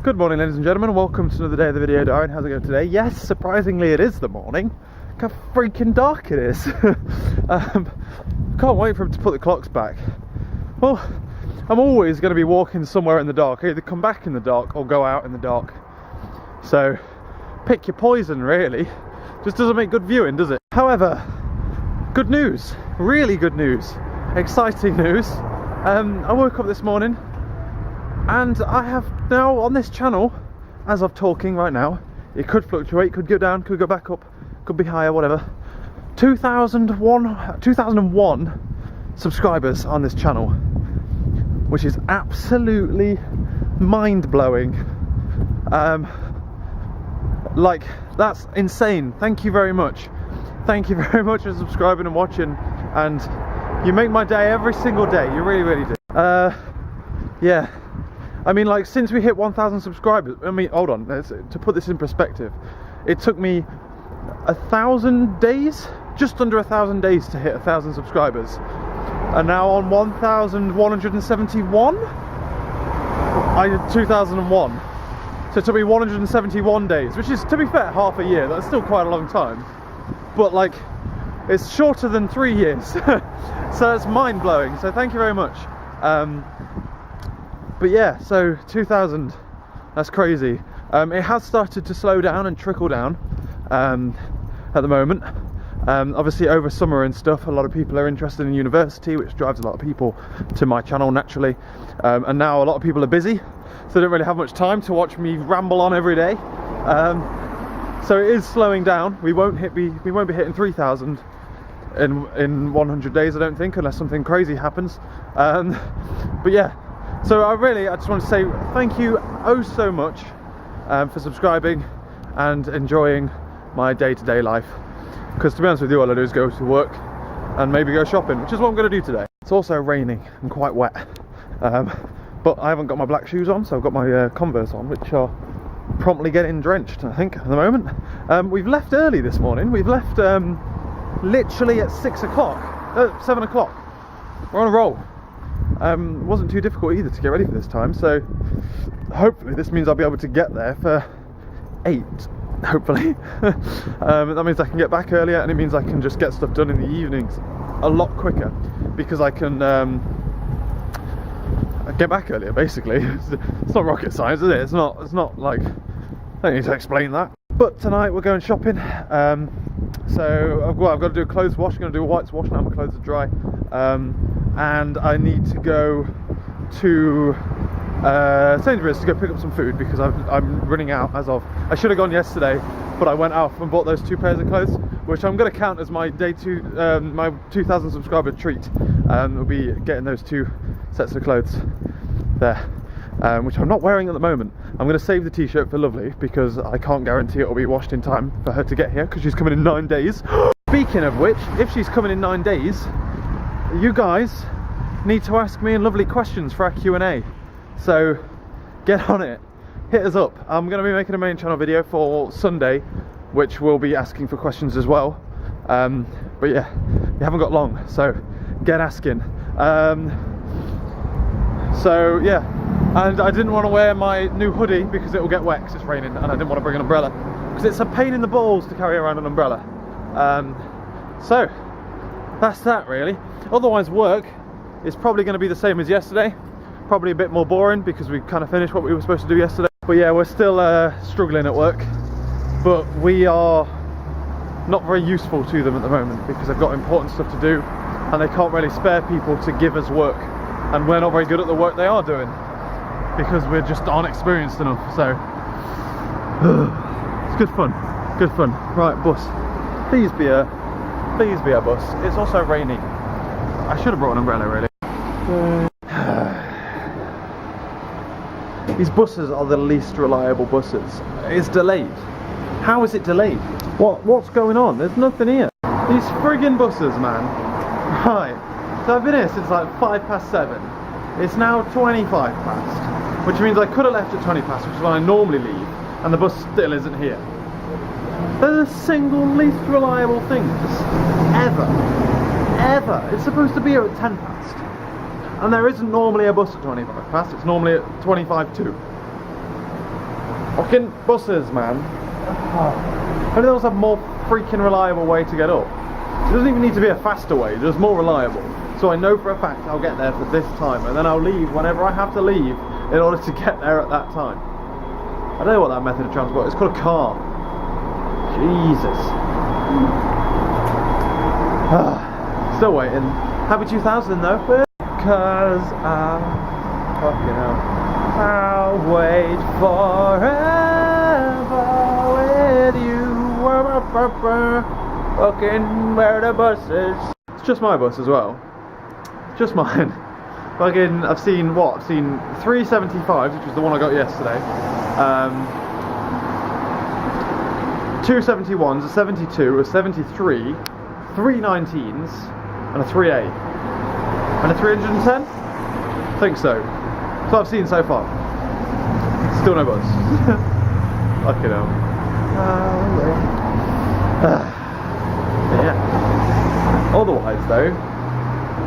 Good morning, ladies and gentlemen. Welcome to another day of the Video Diary. How's it going today? Yes, surprisingly it is the morning. Look how freaking dark it is. Can't wait for him to put the clocks back. Well, I'm always going to be walking somewhere in the dark. I either come back in the dark or go out in the dark. So, pick your poison, really. Just doesn't make good viewing, does it? However, good news. Really good news. Exciting news. I woke up this morning and I have now on this channel, as I'm talking right now, it could fluctuate, could go down, could go back up, could be higher, whatever. 2001 subscribers on this channel, which is absolutely mind-blowing. Like, that's insane. Thank you very much. Thank you very much for subscribing and watching, and you make my day every single day. You really, really do. Yeah. I mean, like, since we hit 1,000 subscribers, I mean, hold on, to put this in perspective, it took me 1,000 days, just under 1,000 days to hit 1,000 subscribers. And now on 1,171, I did 2001. So it took me 171 days, which is, to be fair, half a year. That's still quite a long time. But, like, it's shorter than 3 years. So it's mind-blowing. So thank you very much. But yeah, so 2,000, that's crazy. It has started to slow down and trickle down at the moment. Obviously over summer and stuff, a lot of people are interested in university, which drives a lot of people to my channel naturally. And now a lot of people are busy, so they don't really have much time to watch me ramble on every day. So it is slowing down. We won't be hitting 3,000 in 100 days, I don't think, unless something crazy happens. But yeah. So I just want to say thank you oh so much for subscribing and enjoying my day-to-day life. Because to be honest with you, all I do is go to work and maybe go shopping, which is what I'm going to do today. It's also raining and quite wet, but I haven't got my black shoes on, so I've got my Converse on, which are promptly getting drenched, I think, at the moment. We've left early this morning. We've left literally at 7 o'clock. We're on a roll. It wasn't too difficult either to get ready for this time, so hopefully this means I'll be able to get there for 8, hopefully. That means I can get back earlier, and it means I can just get stuff done in the evenings a lot quicker, because I can get back earlier, basically. It's not rocket science, is it? It's not like, I don't need to explain that. But tonight we're going shopping. So I've got to do a clothes wash. I'm going to do a whites wash now my clothes are dry. And I need to go to Sainsbury's to go pick up some food, because I'm running out as of. I should have gone yesterday, but I went out and bought those 2 pairs of clothes, which I'm going to count as my my 2,000 subscriber treat. We'll be getting those 2 sets of clothes there, which I'm not wearing at the moment. I'm going to save the t-shirt for Lovely, because I can't guarantee it will be washed in time for her to get here, because she's coming in 9 days. Speaking of which, if she's coming in 9 days, you guys need to ask me Lovely questions for our Q&A. So get on it, hit us up. I'm going to be making a main channel video for Sunday, which will be asking for questions as well. But yeah, you haven't got long, so get asking. So yeah, and I didn't want to wear my new hoodie because it will get wet because it's raining, and I didn't want to bring an umbrella because it's a pain in the balls to carry around an umbrella. So that's that really. Otherwise, work is probably going to be the same as yesterday. Probably a bit more boring because we kind of finished what we were supposed to do yesterday. But yeah, we're still struggling at work, but we are not very useful to them at the moment because they've got important stuff to do and they can't really spare people to give us work, and we're not very good at the work they are doing because we're just aren't experienced enough. So it's good fun, good fun. Right, bus, please be a bus. It's also raining. I should have brought an umbrella really. These buses are the least reliable buses. It's delayed. How is it delayed? What's going on? There's nothing here. These friggin' buses, man. Right. So I've been here since like 7:05. It's now 25 past, which means I could have left at 20 past, which is when I normally leave, and the bus still isn't here. They're the single least reliable things ever. It's supposed to be here at 10 past. And there isn't normally a bus at 25 past, it's normally at 25 to. Fucking buses, man. Maybe they'll have more freaking reliable way to get up. It doesn't even need to be a faster way, just more reliable. So I know for a fact I'll get there for this time, and then I'll leave whenever I have to leave in order to get there at that time. I don't know what that method of transport is. It's called a car. Jesus. Still waiting. Happy 2000 though. Cause I fucking hell. I'll wait forever with you. Fucking where the bus is. It's just my bus as well. Just mine. Fucking, I've seen 375s, which was the one I got yesterday. 271s, a 72, a 73, 319s, and a 3A. And a 310? I think so. That's what I've seen so far. Still no bus. Fucking hell. Yeah. Otherwise though,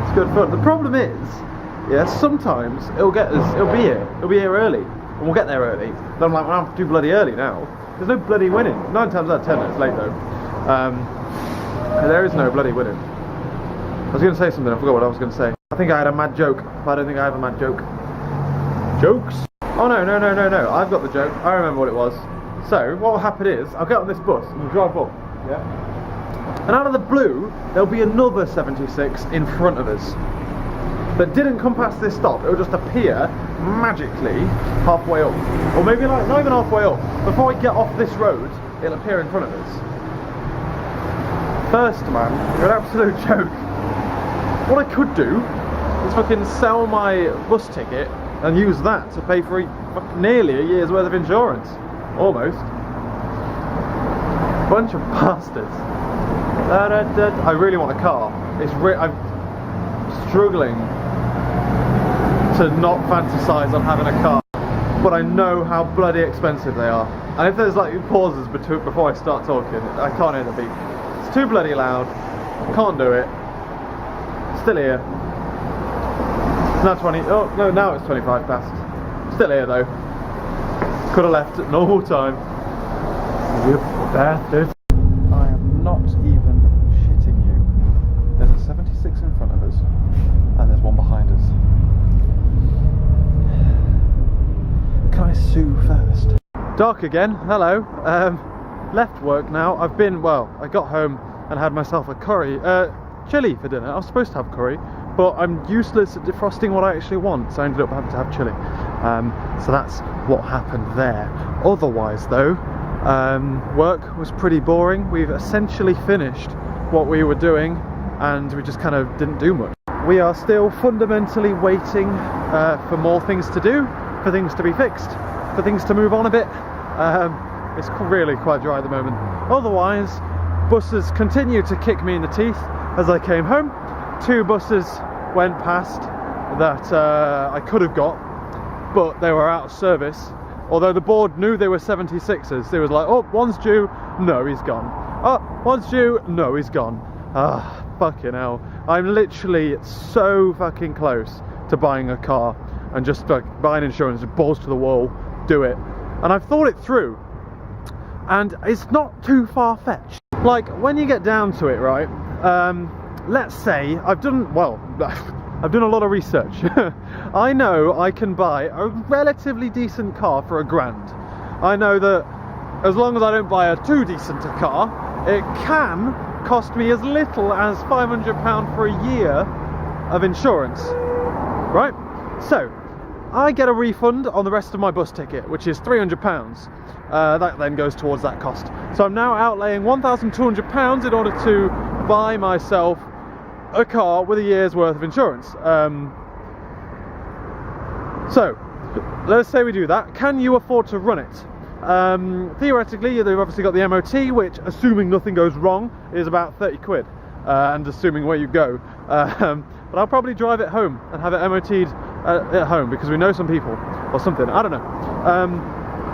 it's good fun. The problem is, yeah, sometimes it'll be here early, and we'll get there early. Then I'm like, well, I have to do bloody early now. There's no bloody winning. 9 times out of 10 it's late though. There is no bloody winning. I was going to say something, I forgot what I was going to say. I think I had a mad joke, but I don't think I have a mad joke. Jokes? Oh no, I've got the joke. I remember what it was. So, what will happen is, I'll get on this bus and we'll drive up, yeah? And out of the blue, there'll be another 76 in front of us that didn't come past this stop. It will just appear magically halfway up, or maybe like not even halfway up. Before I get off this road, it'll appear in front of us. First, man, you're an absolute joke. What I could do is fucking sell my bus ticket and use that to pay for nearly a year's worth of insurance, almost. Bunch of bastards. I really want a car. I'm struggling to not fantasize on having a car, but I know how bloody expensive they are. And if there's like pauses before I start talking, I can't hear the beat. It's too bloody loud. Can't do it. Still here. It's now 20. Oh no, now it's 25 past. Still here though. Could have left at normal time. You bastard. I am not even shitting you. There's a 76 in front of us, and there's one behind us. Can I sue first? Dark again. Hello. Left work now. I got home and had myself a curry, chili for dinner. I was supposed to have curry, but I'm useless at defrosting what I actually want, so I ended up having to have chili. So that's what happened there. Otherwise though, work was pretty boring. We've essentially finished what we were doing, and we just kind of didn't do much. We are still fundamentally waiting for more things to do, for things to be fixed, for things to move on a bit. It's really quite dry at the moment. Otherwise, buses continue to kick me in the teeth as I came home. 2 buses went past that I could have got, but they were out of service. Although the board knew they were 76s, they was like, oh, one's due, no, he's gone. Oh, one's due, no, he's gone. Ah, fucking hell. I'm literally so fucking close to buying a car and just like buying insurance, balls to the wall, do it. And I've thought it through, and it's not too far-fetched. Like, when you get down to it, right, let's say I've done a lot of research. I know I can buy a relatively decent car for £1,000. I know that as long as I don't buy a too decent a car, it can cost me as little as £500 for a year of insurance, right? So I get a refund on the rest of my bus ticket, which is £300. That then goes towards that cost. So I'm now outlaying £1,200 in order to buy myself a car with a year's worth of insurance. So let's say we do that. Can you afford to run it? Theoretically, they've obviously got the MOT, which, assuming nothing goes wrong, is about 30 quid, and assuming where you go. But I'll probably drive it home and have it MOT'd at home, because we know some people, or something, I don't know.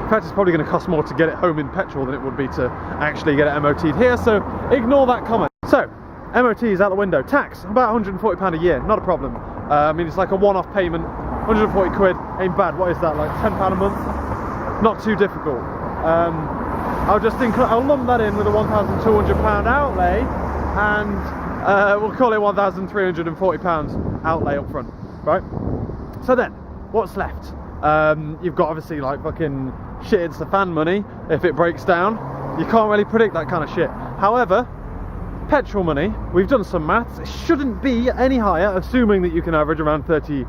In fact, it's probably going to cost more to get it home in petrol than it would be to actually get it MOT'd here, so ignore that comment. So, MOT is out the window. Tax, about £140 a year, not a problem. I mean, it's like a one-off payment, 140 quid, ain't bad. What is that, like £10 a month? not too difficult. I'll lump that in with a £1,200 outlay, and we'll call it £1,340 outlay up front, right? So then, what's left? You've got obviously like fucking shit, it's the fan money. If it breaks down, you can't really predict that kind of shit. However, petrol money, we've done some maths, it shouldn't be any higher, assuming that you can average around 30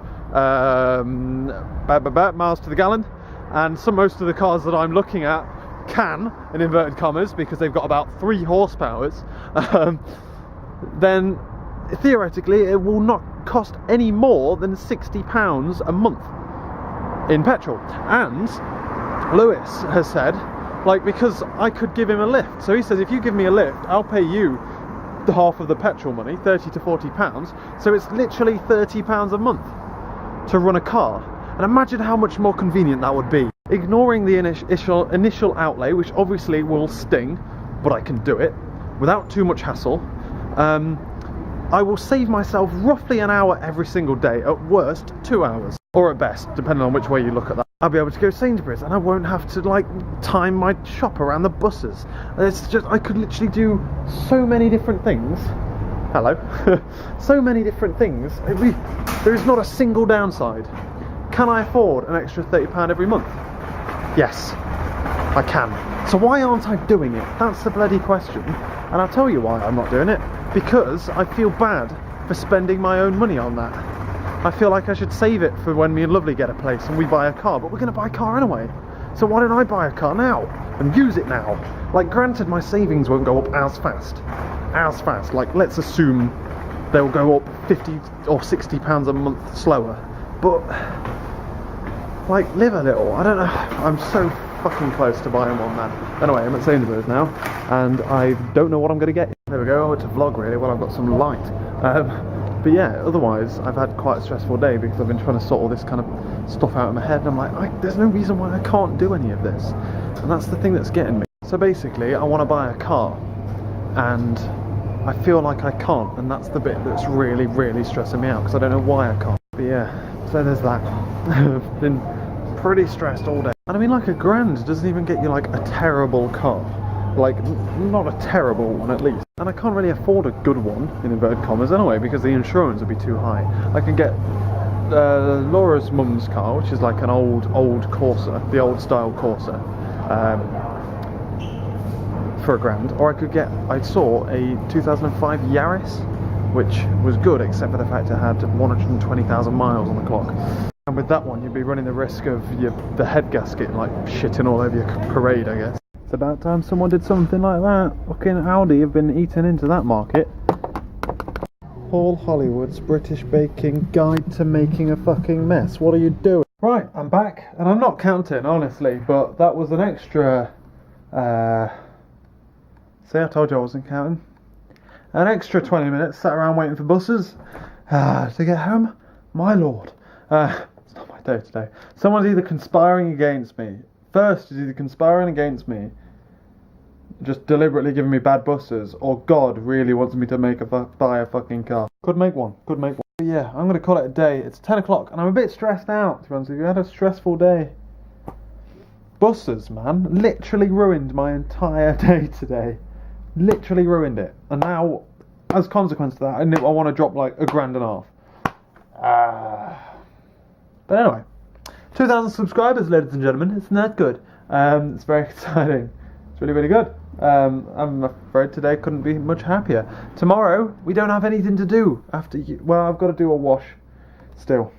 miles to the gallon, and most of the cars that I'm looking at can, in inverted commas, because they've got about 3 horsepowers, then theoretically it will not cost any more than £60 a month in petrol. And Lewis has said, like, because I could give him a lift, so he says, if you give me a lift, I'll pay you the half of the petrol money, £30 to £40, so it's literally £30 a month to run a car. And imagine how much more convenient that would be. Ignoring the initial outlay, which obviously will sting, but I can do it without too much hassle. I will save myself roughly an hour every single day, at worst 2 hours, or at best, depending on which way you look at that. I'll be able to go to Sainsbury's and I won't have to like time my shop around the buses. It's just, I could literally do so many different things. Hello. So many different things. There is not a single downside. Can I afford an extra £30 every month? Yes, I can. So why aren't I doing it? That's the bloody question. And I'll tell you why I'm not doing it. Because I feel bad for spending my own money on that. I feel like I should save it for when me and Lovely get a place and we buy a car, but we're going to buy a car anyway. So why don't I buy a car now and use it now? Like, granted, my savings won't go up as fast. Like, let's assume they'll go up £50 or £60 a month slower. But, like, live a little. I don't know. I'm so fucking close to buying one, man. Anyway, I'm at Sainsbury's now, and I don't know what I'm going to get. There we go. It's a vlog, really. Well, I've got some light. But yeah, otherwise, I've had quite a stressful day because I've been trying to sort all this kind of stuff out in my head, and I'm like, there's no reason why I can't do any of this. And that's the thing that's getting me. So basically, I want to buy a car, and I feel like I can't, and that's the bit that's really, really stressing me out, because I don't know why I can't. But yeah, so there's that. I've been pretty stressed all day. And I mean, like, £1,000 doesn't even get you, like, a terrible car. Like, not a terrible one, at least. And I can't really afford a good one, in inverted commas, anyway, because the insurance would be too high. I can get Laura's mum's car, which is like an old Corsa, the old style Corsa, for £1,000. Or I saw a 2005 Yaris, which was good, except for the fact it had 120,000 miles on the clock. And with that one, you'd be running the risk of the head gasket, like, shitting all over your parade, I guess. It's about time someone did something like that. Fucking Audi have been eaten into that market. Paul Hollywood's British Baking Guide to Making a Fucking Mess. What are you doing? Right, I'm back, and I'm not counting, honestly, but that was an extra... See, I told you I wasn't counting. An extra 20 minutes sat around waiting for buses to get home. My lord. It's not my day today. Someone's either conspiring against me. First is either conspiring against me, just deliberately giving me bad buses, or God really wants me to buy a fucking car. Could make one. But yeah, I'm going to call it a day. It's 10 o'clock and I'm a bit stressed out, to be honest with you. I had a stressful day. Buses, man, literally ruined my entire day today. Literally ruined it. And now, as a consequence of that, I want to drop like £1,500. But anyway, 2,000 subscribers, ladies and gentlemen. It's not good. It's very exciting. It's really, really good. I'm afraid today couldn't be much happier. Tomorrow, we don't have anything to do after well, I've got to do a wash still.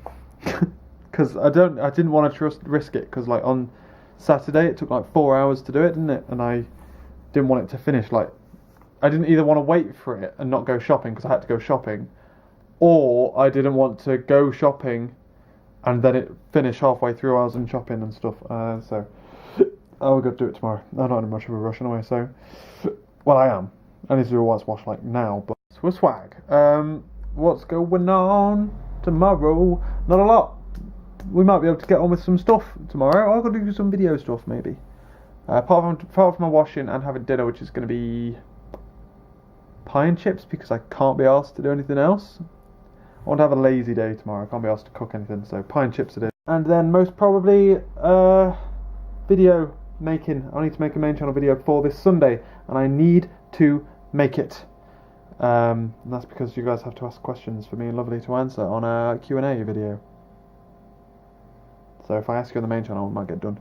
Because I didn't want to risk it, because like on Saturday it took like 4 hours to do it, didn't it? And I didn't want it to finish. Like, I didn't either want to wait for it and not go shopping because I had to go shopping, or I didn't want to go shopping and then it finished halfway through. I was in shopping and stuff, so I'll go do it tomorrow. I'm not in much of a rush anyway, so, well, I am. I need to do a white wash like now, but we're swag. What's going on tomorrow? Not a lot. We might be able to get on with some stuff tomorrow. I've got to do some video stuff maybe. Apart from my washing and having dinner, which is going to be pie and chips because I can't be asked to do anything else. I want to have a lazy day tomorrow. I can't be asked to cook anything, so pie and chips it is. And then most probably video video making. I need to make a main channel video for this Sunday, and I need to make it. And that's because you guys have to ask questions for me and Lovely to answer on a Q&A video. So if I ask you on the main channel, it might get done.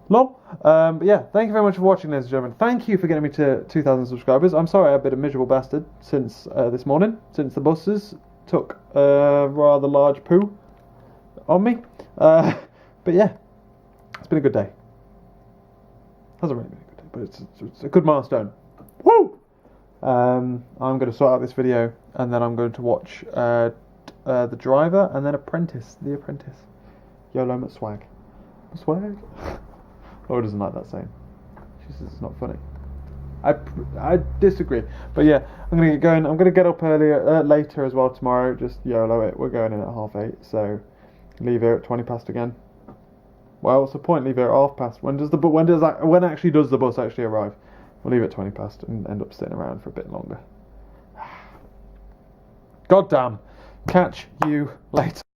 Lol. But yeah, thank you very much for watching, ladies and gentlemen. Thank you for getting me to 2,000 subscribers. I'm sorry I've been a miserable bastard since this morning, since the buses took a rather large poo on me. But yeah, it's been a good day. Hasn't really been a good day, but it's a good milestone. Woo! I'm going to sort out this video, and then I'm going to watch The Driver, and then Apprentice, The Apprentice. YOLO McSwag. Swag? Laura doesn't like that saying. She says it's not funny. I disagree. But yeah, I'm going to get going. I'm going to get up later as well tomorrow. Just YOLO it. We're going in at 8:30, so leave here at 20 past again. Well, what's the point? Leave here at 1/2 past. When actually does the bus actually arrive? We'll leave it at 20 past and end up sitting around for a bit longer. God damn. Catch you later.